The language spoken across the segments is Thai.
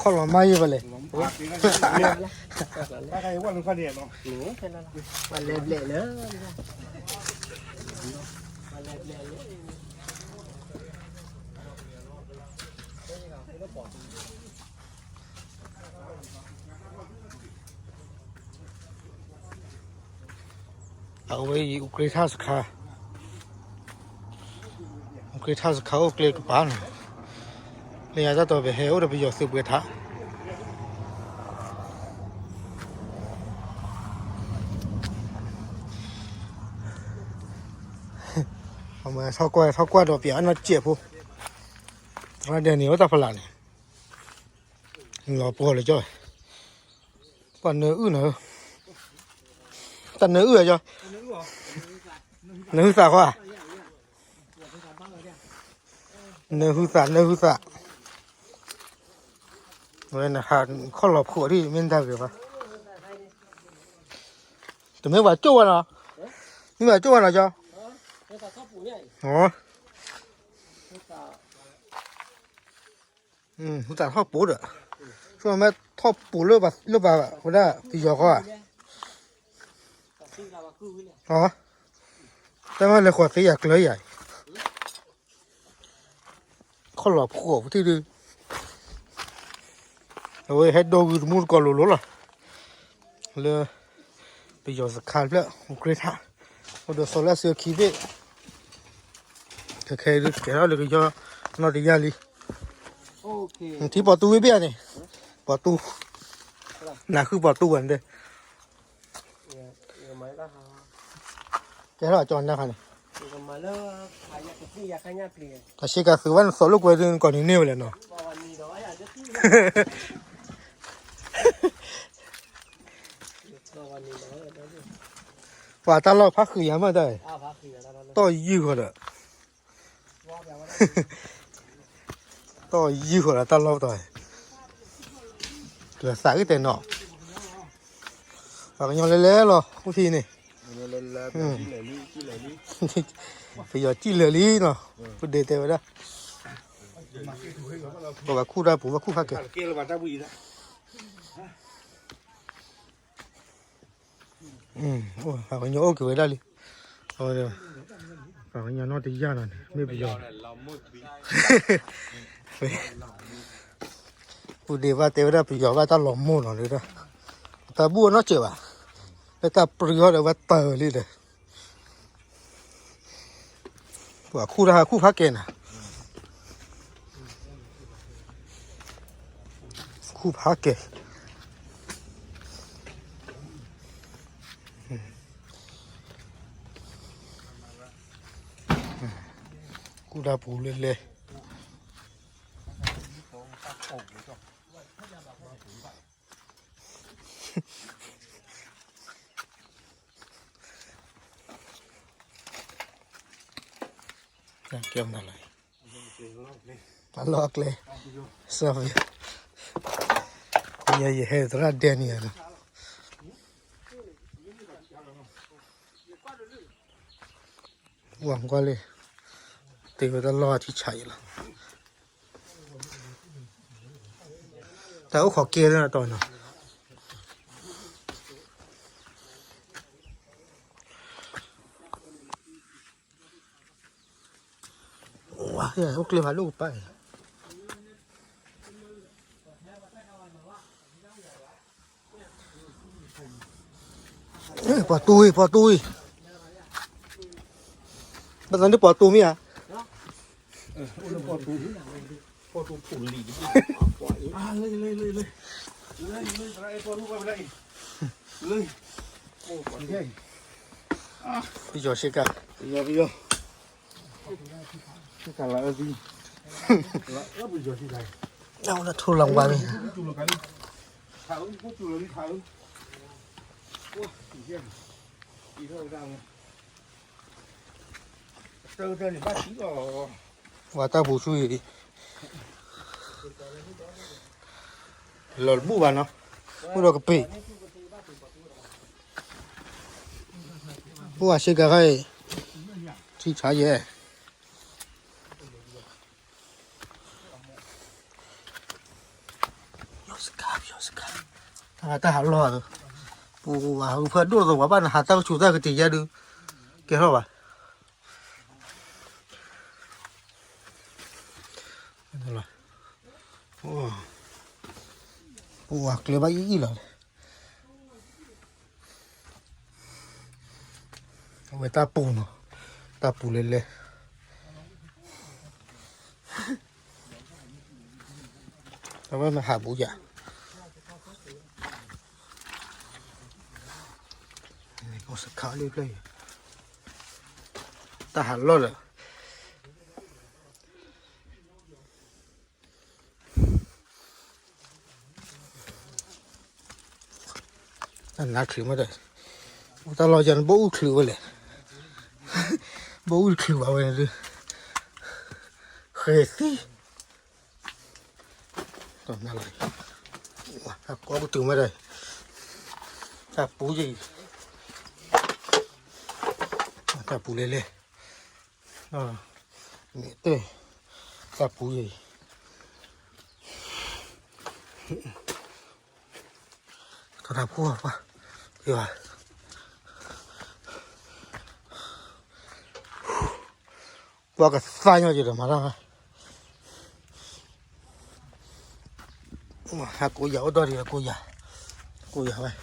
ข้อหลอมไม้ยังไปเลยถ้าใครว่ามันข้อเดียดเนาะวันเละๆเนอะวันเละๆ เอาไว้อุกฤษท่าสขาอุกฤษท่าสขาอุกฤษบ้านเลยอาจจะตัวไปเหวหรือไปหยอดสืบเวทะเอามาเท่ากว่าดอกเบี้ยน่าเจ็บปุ๊บแล้วเดี๋ยวนี้ว่าจะพลาดเนี่ยรอปวดเลยจ้อยปั่นเนื้ออื้อเนื้อตันเนื้ออื้อจ้อยเนื้อสากว่าเนื้อสากเว้ยนะฮะข้อหลบขวดที่ไม่ได้หรือเปล่าแต่ไม่ว่าจ้วนเหรอไม่ว่าจ้วนเหรอจ้อยอ๋อรู้จักท่อปูดอ่ะช่วงแม่ท่อปูเลือบแบบคนละตีจอเขาอ่ะอ๋อแต่ว่าเลยขวดสีอยากเลยใหญ่ข้อหลบขวดที่ดื้อเอาไว้ให้ดูมูดก่อนรู้ล่ะเลยไปหยอดสกัดแล้วโอเคท่าเอาดูโซล่าเซลล์คีบเคยดูแกเราเลยก็จะนอดียาลีที่ปอตูไม่เบี้ยนี่ปอตูน่ะคือปอตูกันเด้แกเราจอนนะค่ะนี่แต่เชื่อกันคือวันสรุปไว้เรื่องก่อนนี้เนี่ยเลยเนาะว่าตลอดพักคือยังไม่ได้ต่อยืดเลยต่อยืดเลยตลอดต่อยเหลือสายก็เต็มเนาะฝากยังเละๆหรอทุกทีนี่ไปหยอดจี้เหลือลีเนาะพูดเด็ดเต็มเลยบอกว่าคู่ได้ผมว่าคู่พักเกะโอ้ฝากยังโอเคได้เลยเอาเลยฝากยังนอตีย่านั่นไม่ไปหยอดพูดเดี๋ยวว่าเต็มได้ไปหยอดว่าตลอดมุ่งเลยนะแต่บัวน่าเจ็บอ่ะแต่ตาปลื้มเลยว่าเตอเลยเลยว่าคู่ได้คู่พักเกณฑ์คู่พักเกณฑ์คู่ได้ปูเลยเกี่ยวอะไรตลกเลยสบายยังเห็นตราเดียนี่นะหวังก็เลยตีไปตลอดที่ใช่ละแต่ก็ขอเกลียดนะตอนนั้นว้าวโอเคมาลูกไปปอตุยบ้านนี้ปอตุมีอ่ะปอตูผุนหลีเลยไอ้ปอตูไปเลยโอ้ปอตูพี่จอชิกะพี่โยที่กันละสิแล้วพี่โยที่ไหนเอาละทุลังวามีจุลกันถ่ายพวกจุลนี่ถ่ายโอ้ยเยี่ยมอีเท่าดังเจอนี่บ้าจี๋อว่าตาบูซุยหลอดบูบ้านเนาะบูดอกกระปีบูว่าชิกะให้ที่ชายเย่是看，他还老的，不啊，我肚子我把那还当初在个底下都给好吧。看到了，哇，给把一了，我打补呢，打补来来。他们还不假，我是考虑了，但还老了。拿去嘛的，我到老家不乌去我嘞，不乌去我我这，黑死，到哪来？哇，他搞个丢嘛的，他补着，他补来嘞，啊，对，他补着。他打破吧，对吧？我个翻下去了，马上啊！哇，还给我摇到的，给我摇呗！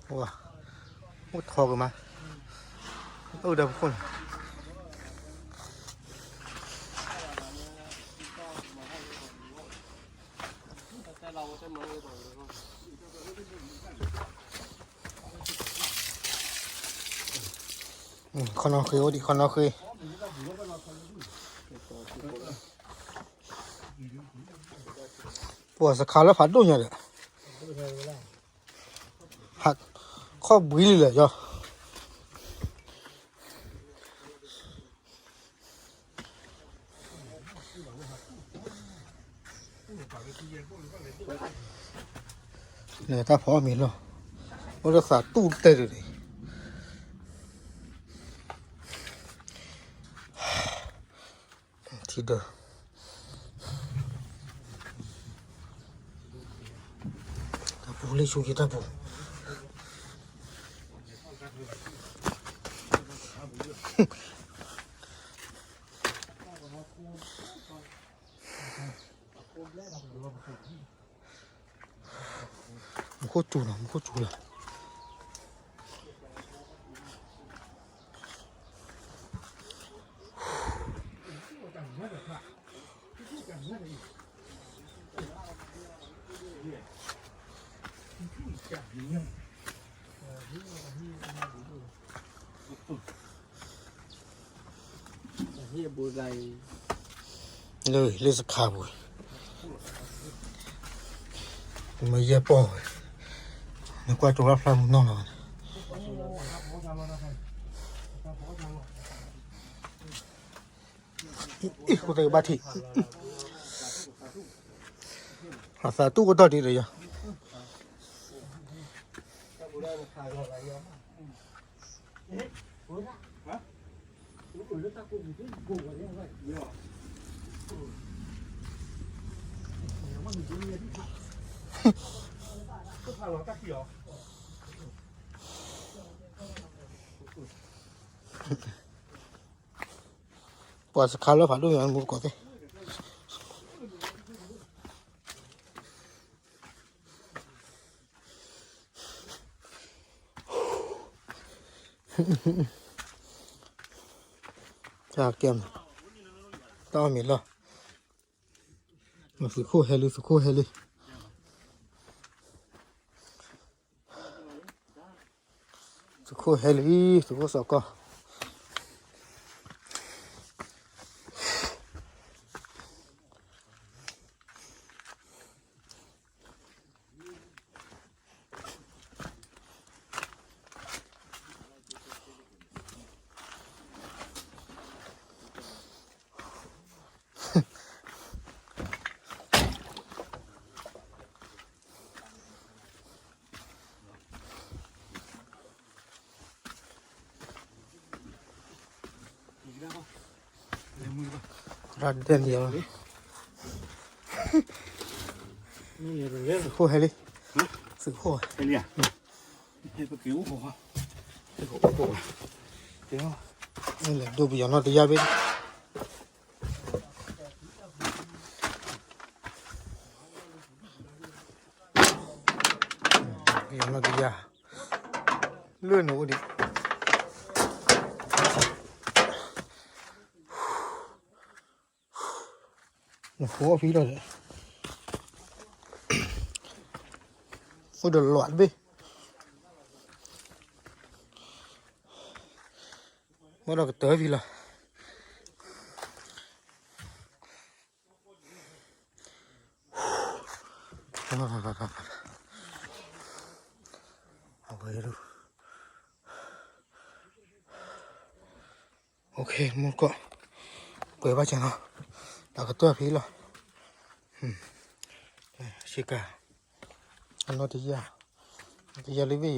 哇，我掏个嘛，有点混。看到黑我的，看到黑。我是看了发动下的，还靠不里了叫。那他跑没了，我这啥肚子带着的。提的，他不来出去，他不。不住了，不住了。也不来，那是卡不？我们也包，你怪主要饭不弄了。我这个把题，啥都我到底了呀？我是看了发动员没搞的。这干嘛？到没了？我是苦海里，是苦海里。是苦海里，是我啥个？ รัดเดินเดียว นี่เรื่อง สึกโคให้เลยสึกโค ไอ้เนี่ยให้ปะกิ้วหัวไอ้หัวโผล่เดี๋ยว นี่แหละดูไปอย่างนอตยาไปอย่างนอตยาเลื่อนหนูดิโอ้โหพี่เลยโอ้เดือดร้อนไปเมื่อเราก็เตะพี่ละเอาไปดูโอเคหมดก็เปิดบ้านจังเนาะเราก็เตะพี่ละชิกาอันนั้นที่ยาลิเวี